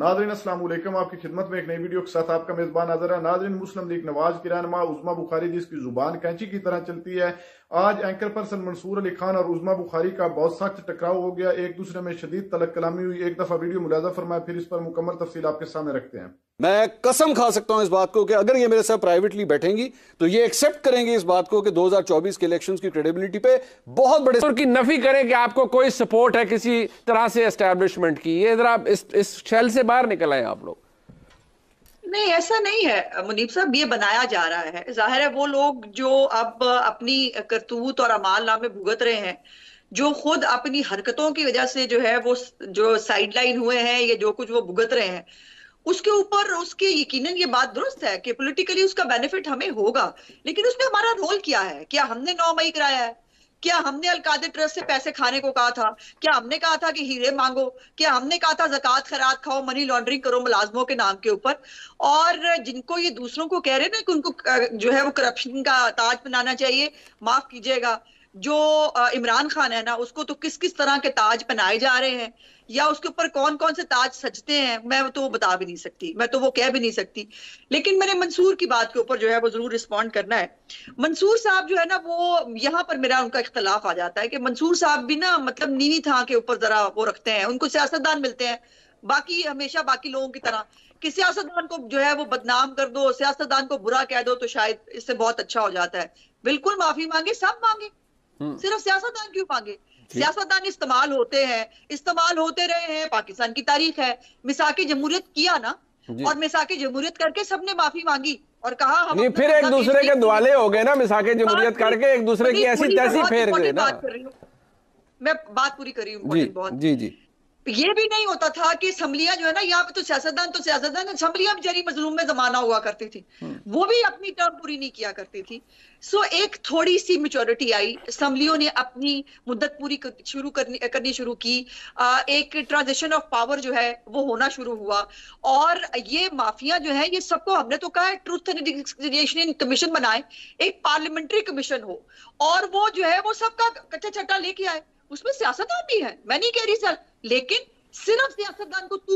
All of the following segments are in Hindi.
नाज़रीन अस्सलाम वालेकुम, आपकी खिदमत में एक नई वीडियो के साथ आपका मेजबान हाज़िर है। नाज़रीन, मुस्लिम लीग नवाज की रहनुमा उज़्मा बुखारी जिसकी जुबान कैंची की तरह चलती है, आज एंकर पर्सन मंसूर अली खान और उज़्मा बुखारी का बहुत सख्त टकराव हो गया। एक दूसरे में शदीद तलक कलामी हुई। एक दफा वीडियो मुलाजा फरमाए, फिर इस पर मुकम्मल तफसील आपके सामने रखते हैं। मैं कसम खा सकता हूं इस बात को कि अगर ये मेरे साथ प्राइवेटली बैठेंगी तो ये एक्सेप्ट करेंगे इस बात को कि 2024 के इलेक्शंस की क्रेडिबिलिटी पे बहुत बड़े की नफी करें कि आपको कोई सपोर्ट है किसी तरह से एस्टैब्लिशमेंट की। ये जरा इस शेल से बाहर निकल आए आप लोग। नहीं, ऐसा नहीं है मुनीब साहब, ये बनाया जा रहा है। जाहिर है वो लोग जो अब अपनी करतूत और अमाल नामे भुगत रहे हैं, जो खुद अपनी हरकतों की वजह से जो है वो जो साइडलाइन हुए हैं, ये जो कुछ वो भुगत रहे हैं, उसके ऊपर उसके यकीनन ये बात दुरुस्त है कि पॉलिटिकली उसका बेनिफिट हमें होगा। लेकिन उसमें हमारा रोल क्या है? क्या हमने 9 मई कराया है? क्या हमने अलकादर ट्रस्ट से पैसे खाने को कहा था? क्या हमने कहा था कि हीरे मांगो? क्या हमने कहा था ज़कात खैरात खाओ, मनी लॉन्ड्रिंग करो मुलाजमों के नाम के ऊपर? और जिनको ये दूसरों को कह रहे हैं ना कि उनको जो है वो करप्शन का ताज बनाना चाहिए, माफ कीजिएगा, जो इमरान खान है ना, उसको तो किस किस तरह के ताज पहनाए जा रहे हैं या उसके ऊपर कौन कौन से ताज सजते हैं, मैं तो वो बता भी नहीं सकती, मैं तो वो कह भी नहीं सकती। लेकिन मैंने मंसूर की बात के ऊपर जो है वो जरूर रिस्पॉन्ड करना है। मंसूर साहब जो है ना, वो यहाँ पर मेरा उनका इख्तलाफ आ जाता है कि मंसूर साहब भी ना मतलब नीवी था के ऊपर जरा वो रखते हैं, उनको सियासतदान मिलते हैं बाकी हमेशा बाकी लोगों की तरह कि सियासतदान को जो है वो बदनाम कर दो, सियासतदान को बुरा कह दो तो शायद इससे बहुत अच्छा हो जाता है। बिल्कुल माफी मांगे, सब मांगे, सिर्फ सियासतदान क्यों मांगे? सियासतदान इस्तेमाल होते हैं, इस्तेमाल होते रहे हैं, पाकिस्तान की तारीख है। मिसाकी जमहूरियत किया ना, और मिसाकी जमहूरियत करके सबने माफी मांगी और कहा हम नहीं, फिर एक दूसरे के दुआले हो गए ना, मिसाकी जमहूरियत करके एक दूसरे की ऐसी तैसी फेर गए ना। मैं बात पूरी कर रही हूँ। जी जी, ये भी नहीं होता था कि असम्बलियां जो है ना, यहाँ पे तो सियासतदान असम्बलियां बेचारी मजलूम में जमाना हुआ करती थी, वो भी अपनी टर्म पूरी नहीं किया करती थी। सो एक थोड़ी सी मेच्योरिटी आई, असम्बलियों ने अपनी मुद्दत पूरी करनी शुरू की, एक ट्रांजिशन ऑफ पावर जो है वो होना शुरू हुआ। और ये माफिया जो है, ये सबको हमने तो कहा है ट्रूथ एंड रिकंसिलिएशन कमीशन बनाए, एक पार्लियामेंट्री कमीशन हो, और वो जो है वो सबका कच्चा चट्टा लेके आए। उसमें सियासतदान भी है, मैं नहीं कह रही सर, लेकिन सिर्फ सियासतदान को तू,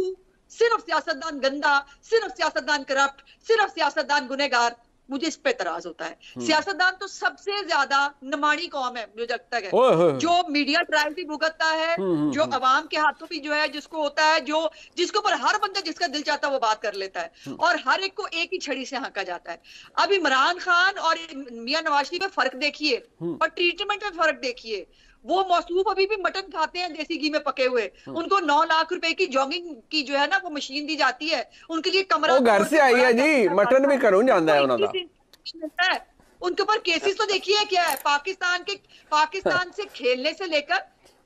सिर्फ सियासतदान गंदा, सिर्फ सियासतदान करप्ट, सिर्फ सियासतदान गुनहगार, मुझे इस पे एतराज होता है। सियासतदान तो सबसे ज्यादा नमाणी कौम है मुझे लगता है, जो मीडिया ट्रायल भी भुगतता है, जो अवाम के हाथों भी जो है जिसको होता है, जो जिसके ऊपर हर बंदा जिसका दिल चाहता है वो बात कर लेता है, और हर एक को एक ही छड़ी से हाँका जाता है। अब इमरान खान और मियां नवाज शरीफ में फर्क देखिए और ट्रीटमेंट में फर्क देखिए। वो मौसूफ अभी भी मटन खाते हैं देसी घी में पके हुए, उनको 9 लाख रुपए की जॉगिंग की जो है ना वो मशीन दी जाती है, उनके लिए कमरा घर से आई है जी, मटन भी करूं जाता है उन्होंने। उनके ऊपर केसेस तो देखिए क्या है, पाकिस्तान से खेलने से लेकर,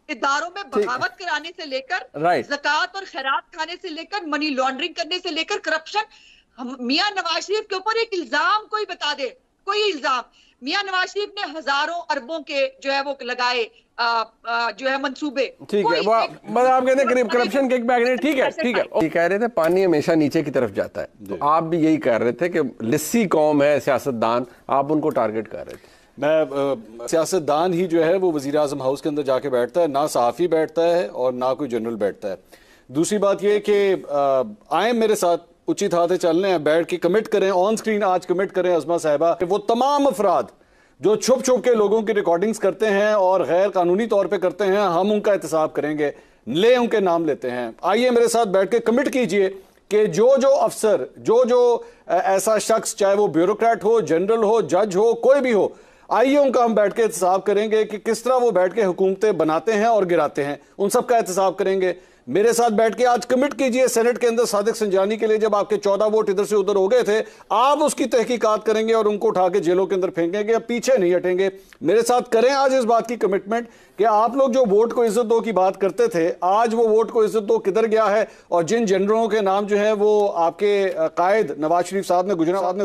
इदारों में बगावत कराने से लेकर, ज़कात और खैरात खाने से लेकर, मनी लॉन्ड्रिंग करने से लेकर, करप्शन। मियां नवाज शरीफ के ऊपर एक इल्जाम कोई बता दे, कोई इल्जाम। मियां नवाज शरीफ ने हजारों अरबों के जो है वो लगाए जो है मंसूबे। ठीक है, वो आप कहते हैं करप्शन किक बैक नहीं, ठीक है ठीक है। ये कह रहे थे पानी हमेशा नीचे की तरफ जाता है, तो आप भी यही कह रहे थे कि लिस्सी कौम है सियासतदान, आप उनको टारगेट कर रहे थे। मैं सियासतदान ही जो है वो वज़ीर आज़म हाउस के अंदर जाके बैठता है, ना सहाफ़ी बैठता है और ना कोई जनरल बैठता है। दूसरी बात ये कि आए मेरे साथ उचित हाथ चलने हैं, बैठ के कमिट करें, ऑन स्क्रीन आज कमिट करें अज़मा साहिबा, वो तमाम अफराद जो छुप छुप के लोगों की रिकॉर्डिंग्स करते हैं और गैर कानूनी तौर पे करते हैं, हम उनका एहतसाब करेंगे, ले उनके नाम लेते हैं। आइए मेरे साथ बैठ के कमिट कीजिए कि जो जो अफसर, जो जो ऐसा शख्स, चाहे वो ब्यूरोक्रेट हो, जनरल हो, जज हो, कोई भी हो, आइए उनका हम बैठ के एहतसाब करेंगे कि किस तरह वो बैठ के हुकूमतें बनाते हैं और गिराते हैं, उन सब का एहतसाब करेंगे। मेरे साथ बैठ के आज कमिट कीजिए सेनेट के अंदर सादिक संजानी के लिए, जब आपके 14 वोट इधर से उधर हो गए थे, आप उसकी तहकीकात करेंगे और उनको उठा के जेलों के अंदर फेंकेंगे, अब पीछे नहीं हटेंगे। मेरे साथ करें आज इस बात की कमिटमेंट कि आप लोग जो वोट को इज्जत दो की बात करते थे, आज वो वोट को इज्जत दो किधर गया है, और जिन जनरलों के नाम जो है वो आपके कायद नवाज शरीफ साहब ने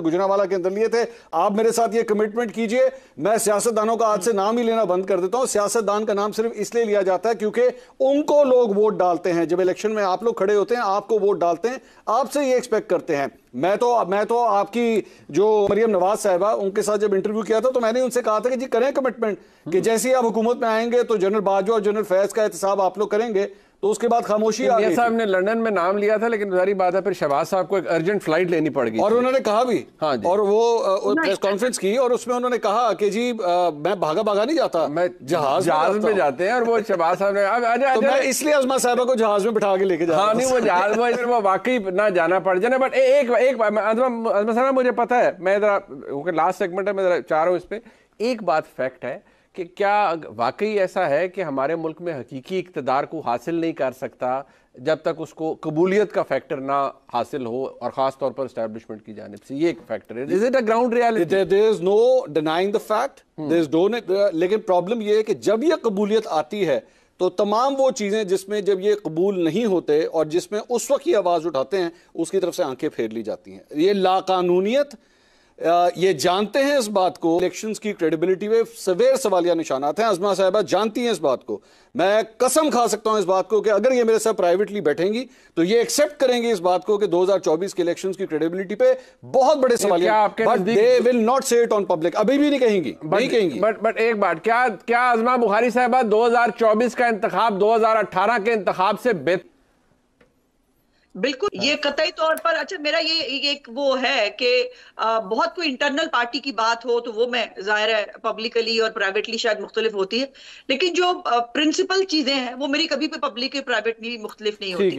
गुजरांवाला के अंदर लिए थे, आप मेरे साथ ये कमिटमेंट कीजिए। मैं सियासतदानों का आज से नाम ही लेना बंद कर देता हूं। सियासतदान का नाम सिर्फ इसलिए लिया जाता है क्योंकि उनको लोग वोट डालते हैं, जब इलेक्शन में आप लोग खड़े होते हैं, आपको वोट डालते हैं, आपसे ये एक्सपेक्ट करते हैं। मैं तो आपकी जो मरियम नवाज साहिबा, उनके साथ जब इंटरव्यू किया था तो मैंने उनसे कहा था कि जी करें कमिटमेंट कि जैसे ही आप हुकूमत में आएंगे तो जनरल बाजवा और जनरल फैज का एहतसाब आप लोग करेंगे। तो उसके बाद खामोशी आ गई। साहब ने लंदन में नाम लिया था, लेकिन जारी बात है फिर शहबाज साहब को एक अर्जेंट फ्लाइट लेनी पड़ गई और उन्होंने कहा भी, हाँ जी, और वो प्रेस कॉन्फ्रेंस की और उसमें उन्होंने कहा कि जी मैं भागा भागा नहीं जाता, मैं जहाज में जाते हैं। और वो शहबाज साहब ने मैं इसलिए अज़मा साहिबा को जहाज में बिठा के लेके जा, हाँ नहीं वो जहाज में वो वाकई ना जाना पड़ जाए। बट एक अज़मा साहब मुझे पता है, मैं जरा लास्ट सेगमेंट है, मैं जरा चाह रहा हूँ इस पे एक बात फैक्ट है कि क्या वाकई ऐसा है कि हमारे मुल्क में हकीकी इक़्तिदार को हासिल नहीं कर सकता जब तक उसको कबूलियत का फैक्टर ना हासिल हो, और खास तौर पर एस्टैब्लिशमेंट की जानिब से ये एक फैक्टर है। Is it a ground reality? There is no denying the fact, there is no, लेकिन प्रॉब्लम ये है कि जब ये कबूलियत आती है तो तमाम वो चीजें जिसमें जब ये कबूल नहीं होते और जिसमें उस वक्त ये आवाज उठाते हैं उसकी तरफ से आंखें फेर ली जाती हैं। ये लाकानूनियत, ये जानते हैं इस बात को, इलेक्शंस की क्रेडिबिलिटी में सवेर सवालिया निशानात हैं। अज़मा साहिबा जानती हैं इस बात को, मैं कसम खा सकता हूं इस बात को कि अगर ये मेरे साथ प्राइवेटली बैठेंगी तो ये एक्सेप्ट करेंगी इस बात को कि 2024 के इलेक्शंस की क्रेडिबिलिटी पे बहुत बड़े सवालिया, बट दे विल नॉट से इट ऑन पब्लिक, अभी भी नहीं कहेंगी, नहीं कहेंगी। बट एक बात, क्या अज़मा बुखारी साहिबा 2024 का इंतखाब 2018 के इंतखाब से बेहतर? बिल्कुल, ये कतई तौर पर, अच्छा मेरा ये एक वो है कि बहुत कोई इंटरनल पार्टी की बात हो तो वो मैं जाहिर है पब्लिकली और प्राइवेटली शायद मुख्तलिफ होती है, लेकिन जो प्रिंसिपल चीजें हैं वो मेरी कभी भी पब्लिक प्राइवेटली मुख्तलिफ नहीं होती।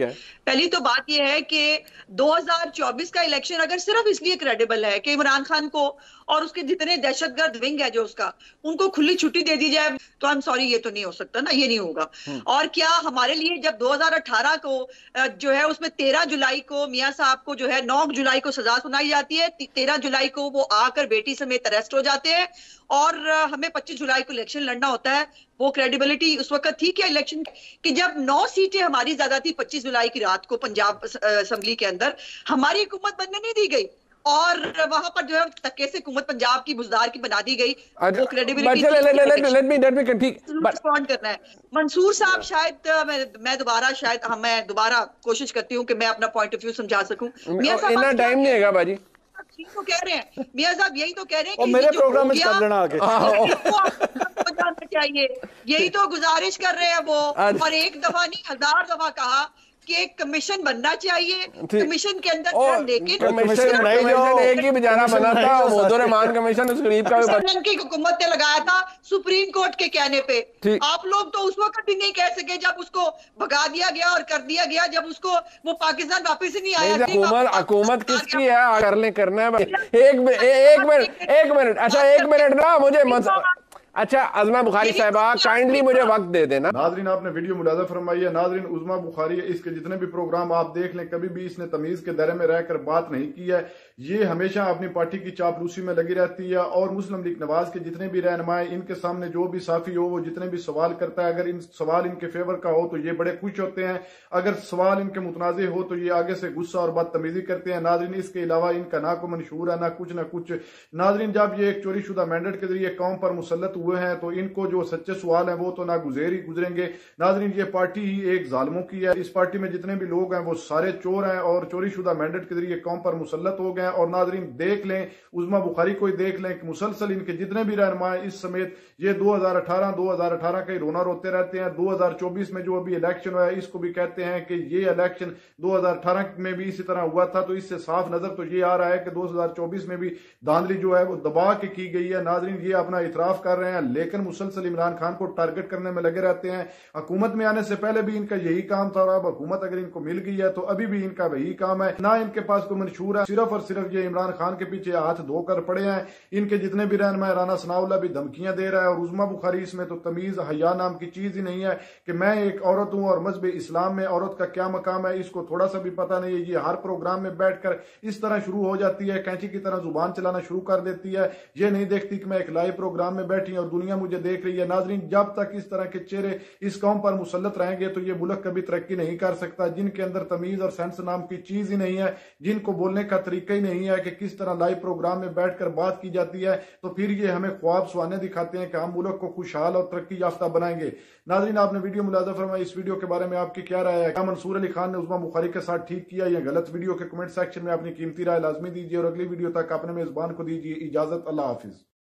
पहली तो बात ये है कि 2024 का इलेक्शन अगर सिर्फ इसलिए क्रेडिबल है कि इमरान खान को और उसके जितने दहशतगर्द विंग है जो उसका, उनको खुली छुट्टी दे दी जाए, तो आई एम सॉरी, ये तो नहीं हो सकता ना, ये नहीं होगा। और क्या हमारे लिए जब 2018 को जो है उसमें 13 जुलाई को मियां साहब को जो है 9 जुलाई को सजा सुनाई जाती है, 13 जुलाई को वो आकर बेटी समेत अरेस्ट हो जाते हैं और हमें 25 जुलाई को इलेक्शन लड़ना होता है। वो क्रेडिबिलिटी उस वक्त थी क्या इलेक्शन कि जब 9 सीटें हमारी ज्यादा थी 25 जुलाई की रात को पंजाब असेंबली के अंदर, हमारी हुकूमत बनने नहीं दी गई और वहां पर जो है धक्के से हुकूमत पंजाब की बुजदार की बना दी गई। वो क्रेडिबिलिटी रिस्पॉन्ड करना है। मंसूर साहब शायद मैं दोबारा कोशिश करती हूँ कि मैं अपना पॉइंट ऑफ व्यू समझा सकूं। मियां साहब इतना टाइम नहीं है बाजी, तो कह रहे हैं मियां साहब, यही तो कह रहे हैं कि मेरे प्रोग्राम में कर लेना आगे चाहिए, यही तो गुजारिश कर रहे हैं वो। और एक दफा नहीं 1000 दफा कहा कि एक कमीशन बनना चाहिए, कमीशन के अंदर लेकिन कमीशन एक ही बेचारा बना था, मोहतरमान कमीशन उस गरीब का की हुकूमत ने लगाया था सुप्रीम कोर्ट के कहने पे। आप लोग तो उस वक्त भी नहीं कह सके जब उसको भगा दिया गया और कर दिया गया, जब उसको वो पाकिस्तान वापस ही नहीं आया। हुकूमत किसकी है, करना है। एक मिनट, अच्छा एक मिनट ना, मुझे अच्छा अज़मा बुखारी साहिबा काइंडली मुझे वक्त दे देना। नाजरीन आपने वीडियो मुलाजा फरमाई है। नाजरीन उज़मा बुखारी इसके जितने भी प्रोग्राम आप देख लें, कभी भी इसने तमीज के दायरे में रहकर बात नहीं की है। ये हमेशा अपनी पार्टी की चापलूसी में लगी रहती है और मुस्लिम लीग नवाज के जितने भी रहनुमाए, इनके सामने जो भी साफी हो वो जितने भी सवाल करता है, अगर इन सवाल इनके फेवर का हो तो ये बड़े खुश होते हैं, अगर सवाल इनके मुतनाज़े हो तो ये आगे से गुस्सा और बदतमीजी करते हैं। नाजरीन इसके अलावा इनका ना कोई मंशूर है ना कुछ। नाजरीन जब ये एक चोरीशुदा मैंडेट के जरिए कौम पर मुसल्लत हुए हैं तो इनको जो सच्चे सवाल हैं वो तो ना गुजरेंगे। नाजरीन ये पार्टी ही एक जालिमों की है। इस पार्टी में जितने भी लोग हैं वो सारे चोर हैं और चोरीशुदा मैंडेट के जरिए कौम पर मुसल्लत हो गए। और नाजरीन देख लें, उज़मा बुखारी को ही देख लें कि मुसलसल इनके जितने भी रहनुमा इस समेत ये 2018 का ही रोना रोते रहते हैं। 2024 में जो अभी इलेक्शन हुआ है इसको भी कहते हैं कि ये इलेक्शन 2018 में भी इसी तरह हुआ था। तो इससे साफ नजर तो ये आ रहा है कि 2024 में भी धांधली जो है वो दबा के की गई है। नाजरीन ये अपना इतराफ कर रहे हैं, लेकिन मुसलसल इमरान खान को टारगेट करने में लगे रहते हैं। हुकूमत में आने से पहले भी इनका यही काम था और अब हुकूमत अगर इनको मिल गई है तो अभी भी इनका वही काम है। ना इनके पास कोई मंशूर है, सिर्फ और सिर्फ ये इमरान खान के पीछे हाथ धोकर पड़े हैं। इनके जितने भी रहनुमा, राना सनाउल्लाह भी धमकियां दे रहा है और उज़मा बुखारी इसमें तो तमीज हया नाम की चीज ही नहीं है कि मैं एक औरत हूं और मजहब इस्लाम में औरत का क्या मकाम है इसको थोड़ा सा भी पता नहीं है। ये हर प्रोग्राम में बैठकर इस तरह शुरू हो जाती है, कैंची की तरह जुबान चलाना शुरू कर देती है। ये नहीं देखती कि मैं एक लाइव प्रोग्राम में बैठी हूं और दुनिया मुझे देख रही है। नाजरीन जब तक इस तरह के चेहरे इस कौम पर मुसल्लत रहेंगे तो ये मुल्क कभी तरक्की नहीं कर सकता। जिनके अंदर तमीज और सेंस नाम की चीज ही नहीं है, जिनको बोलने का तरीका ही नहीं है कि किस तरह लाइव प्रोग्राम में बैठकर बात की जाती है, तो फिर ये हमें ख्वाब सुहाने दिखाते हैं कि हम मुल्क को खुशहाल और तरक्की याफ्ता बनाएंगे। नाजरीन आपने वीडियो मुलाजा फरमाई, इस वीडियो के बारे में आपकी क्या राय है? क्या मंसूर अली खान ने उज़मा बुखारी के साथ ठीक किया या गलत? वीडियो के कमेंट सेक्शन में अपनी कीमती राय लाजमी दीजिए और अगली वीडियो तक अपने मेजबान को दीजिए इजाजत। अल्लाह हाफिज।